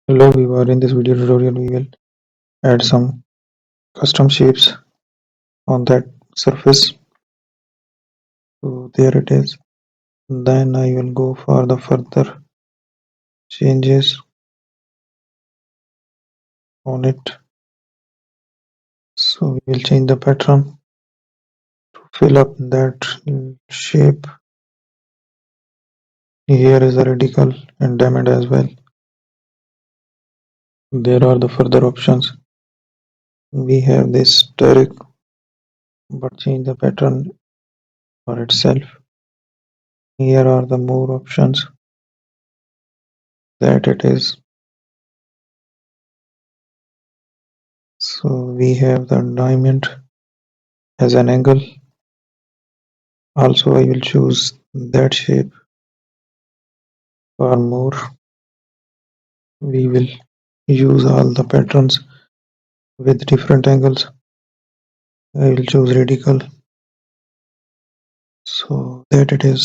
Hello viewer, in this video tutorial we will add some custom shapes on that surface. So there it is. Then I will go for the further changes on it. So we will change the pattern to fill up that shape. Here is a radical and diamond as well. There are the further options. We have this steric, but change the pattern for itself. Here are the more options that it is. So we have the diamond as an angle. Also I will choose that shape. For more, we will use all the patterns with different angles. I will choose radical so that it is.